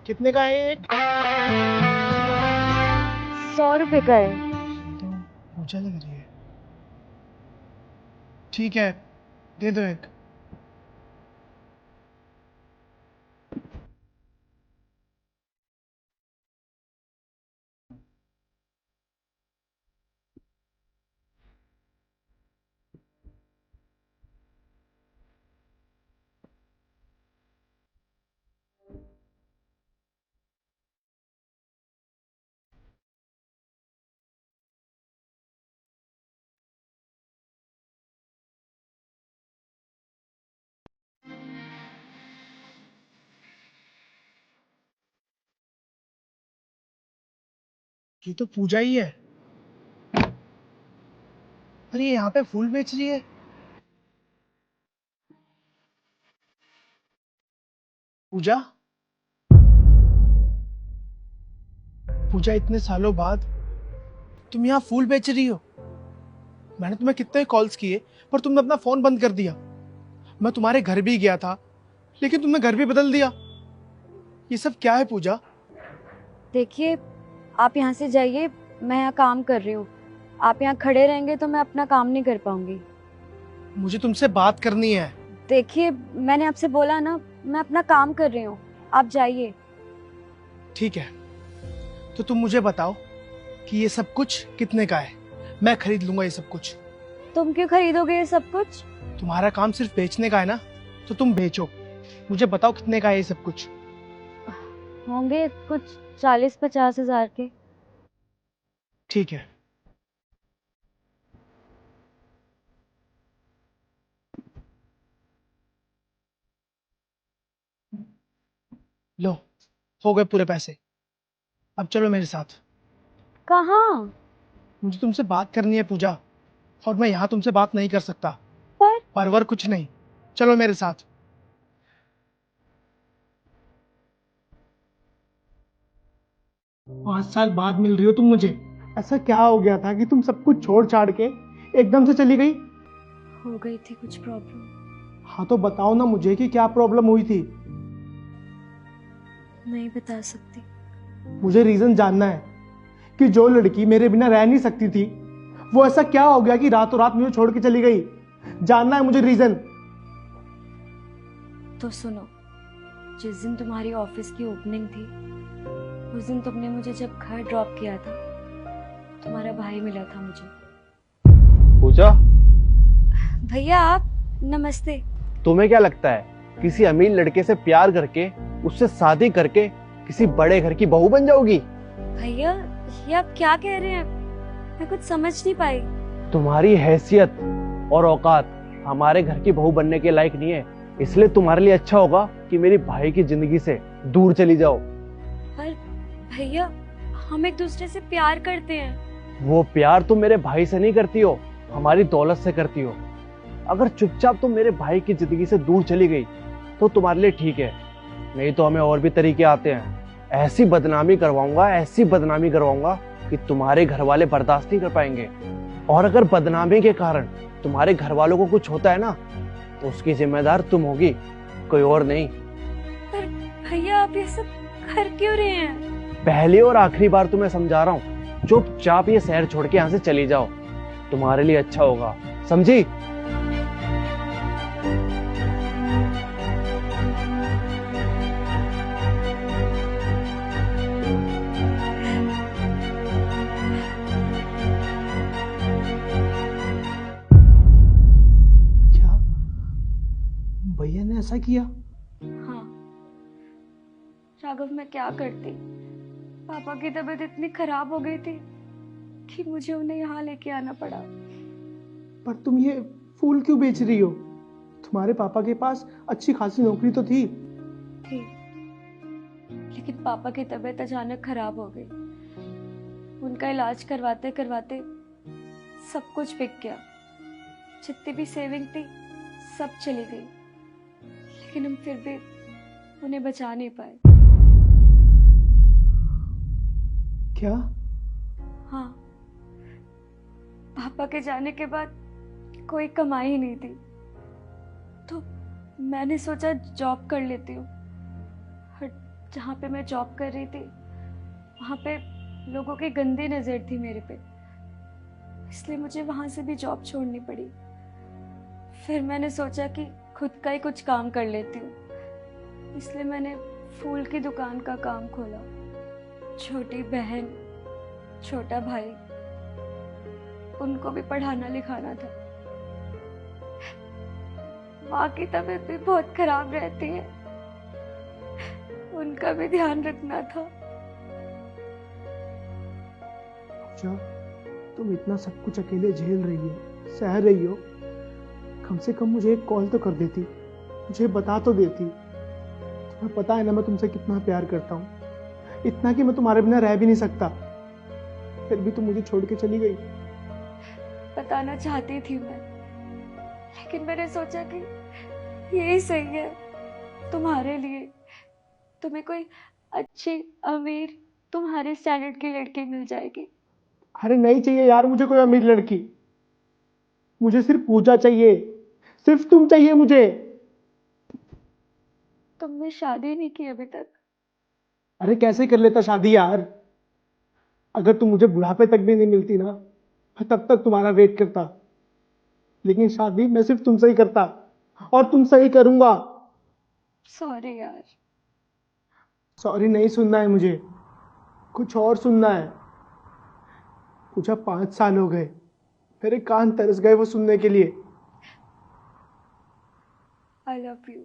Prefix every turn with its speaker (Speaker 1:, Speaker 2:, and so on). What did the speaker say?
Speaker 1: कितने का है एक?
Speaker 2: 100 रुपए का है।
Speaker 1: तो पूजा लग रही है। ठीक है, दे दो एक। ये तो पूजा ही है। अरे ये यहाँ पे फूल बेच रही है। पूजा, पूजा इतने सालों बाद तुम यहाँ फूल बेच रही हो। मैंने तुम्हें कितने कॉल्स किए पर तुमने अपना फोन बंद कर दिया। मैं तुम्हारे घर भी गया था लेकिन तुमने घर भी बदल दिया। ये सब क्या है पूजा?
Speaker 2: देखिए, आप यहाँ से जाइए, मैं यहाँ काम कर रही हूँ। आप यहाँ खड़े रहेंगे तो मैं अपना काम नहीं कर पाऊंगी।
Speaker 1: मुझे तुमसे बात करनी है।
Speaker 2: देखिए, मैंने आपसे बोला ना, मैं अपना काम कर रही हूँ, आप जाइए।
Speaker 1: ठीक है, तो तुम मुझे बताओ कि ये सब कुछ कितने का है। मैं खरीद लूंगा ये सब कुछ।
Speaker 2: तुम क्यों खरीदोगे ये सब कुछ?
Speaker 1: तुम्हारा काम सिर्फ बेचने का है ना, तो तुम बेचो। मुझे बताओ कितने का है ये सब कुछ।
Speaker 2: होंगे कुछ 40-50 हजार के।
Speaker 1: ठीक है, लो, हो गए पूरे पैसे। अब चलो मेरे साथ।
Speaker 2: कहाँ?
Speaker 1: मुझे तुमसे बात करनी है पूजा, और मैं यहाँ तुमसे बात नहीं कर सकता।
Speaker 2: पर
Speaker 1: परवर कुछ नहीं, चलो मेरे साथ। 5 साल बाद मिल रही हो तुम मुझे। ऐसा क्या हो गया था कि तुम सब कुछ छोड़ छाड़ के एकदम से चली गई?
Speaker 2: हो गई थी कुछ प्रॉब्लम।
Speaker 1: हाँ तो बताओ ना मुझे कि क्या प्रॉब्लम हुई थी।
Speaker 2: नहीं बता सकती।
Speaker 1: मुझे रीजन जानना है कि जो लड़की मेरे बिना रह नहीं सकती थी, वो ऐसा क्या हो गया कि रातों रात मुझे छोड़ के चली गई। जानना है मुझे रीजन।
Speaker 2: तो सुनो, जिस दिन तुम्हारी ऑफिस की ओपनिंग थी, उस दिन तुमने मुझे जब घर ड्रॉप किया था, तुम्हारा भाई मिला था मुझे।
Speaker 3: पूजा,
Speaker 2: भैया आप, नमस्ते।
Speaker 3: तुम्हें क्या लगता है किसी अमीर लड़के से प्यार करके उससे शादी करके किसी बड़े घर की बहू बन जाओगी?
Speaker 2: भैया, ये आप क्या कह रहे हैं? मैं कुछ समझ नहीं पाई।
Speaker 3: तुम्हारी हैसियत और औकात हमारे घर की बहू बनने के लायक नहीं है, इसलिए तुम्हारे लिए अच्छा होगा कि मेरी भाई की जिंदगी से दूर चली जाओ।
Speaker 2: पर भैया, हम एक दूसरे से प्यार करते हैं।
Speaker 3: वो प्यार तुम मेरे भाई से नहीं करती हो, हमारी दौलत से करती हो। अगर चुपचाप तुम मेरे भाई की जिंदगी से दूर चली गई तो तुम्हारे लिए ठीक है, नहीं तो हमें और भी तरीके आते हैं। ऐसी बदनामी करवाऊंगा कि तुम्हारे घर वाले बर्दाश्त नहीं कर पाएंगे। और अगर बदनामी के कारण तुम्हारे घर वालों को कुछ होता है ना, तो उसकी जिम्मेदार तुम होगी, कोई और नहीं।
Speaker 2: पर भैया, आप ये सब कर क्यों रहे हैं?
Speaker 3: पहली और आखिरी बार तुम्हें समझा रहा हूँ, चुपचाप ये शहर छोड़ के यहाँ से चली जाओ, तुम्हारे लिए अच्छा होगा, समझी?
Speaker 1: क्या भैया ने ऐसा किया?
Speaker 2: हाँ राघव, मैं क्या करती। पापा की तबीयत इतनी खराब हो गई थी कि मुझे उन्हें यहाँ लेके आना पड़ा।
Speaker 1: पर तुम ये फूल क्यों बेच रही हो? तुम्हारे पापा के पास अच्छी खासी नौकरी तो थी।
Speaker 2: लेकिन पापा की तबीयत अचानक खराब हो गई। उनका इलाज करवाते करवाते सब कुछ बिक गया। जितनी भी सेविंग थी सब चली गई, लेकिन हम फिर भी उन्हें बचा नहीं पाए।
Speaker 1: क्या?
Speaker 2: हाँ, पापा के जाने के बाद कोई कमाई ही नहीं थी, तो मैंने सोचा जॉब कर लेती हूँ। और जहाँ पे मैं जॉब कर रही थी वहाँ पे लोगों की गंदी नज़र थी मेरे पे, इसलिए मुझे वहाँ से भी जॉब छोड़नी पड़ी। फिर मैंने सोचा कि खुद का ही कुछ काम कर लेती हूँ, इसलिए मैंने फूल की दुकान का काम खोला। छोटी बहन, छोटा भाई, उनको भी पढ़ाना लिखाना था। माँ की तबीयत भी बहुत खराब रहती है, उनका भी ध्यान रखना था।
Speaker 1: पूजा, तुम इतना सब कुछ अकेले झेल रही हो, सह रही हो, कम से कम मुझे एक कॉल तो कर देती, मुझे बता तो देती। तुम्हें पता है ना मैं तुमसे कितना प्यार करता हूँ, इतना कि मैं तुम्हारे बिना रह भी नहीं सकता, फिर भी तुम मुझे छोड़ के चली गई।
Speaker 2: बताना चाहती थी मैं, लेकिन मैंने सोचा कि यही सही है तुम्हारे लिए। तुम्हें कोई अच्छी अमीर तुम्हारे स्टैंडर्ड की लड़की मिल जाएगी।
Speaker 1: अरे नहीं चाहिए यार मुझे कोई अमीर लड़की, मुझे सिर्फ पूजा चाहिए, सिर्फ तुम चाहिए मुझे।
Speaker 2: तुमने शादी नहीं की अभी तक।
Speaker 1: अरे कैसे कर लेता शादी यार, अगर तुम मुझे बुढ़ापे तक भी नहीं मिलती ना, मैं तब तक तुम्हारा वेट करता, लेकिन शादी मैं सिर्फ तुमसे ही करता और तुमसे ही करूंगा।
Speaker 2: सॉरी यार।
Speaker 1: सॉरी नहीं सुनना है मुझे, कुछ और सुनना है। पूछा 5 साल हो गए, मेरे कान तरस गए वो सुनने के लिए।
Speaker 2: I love you.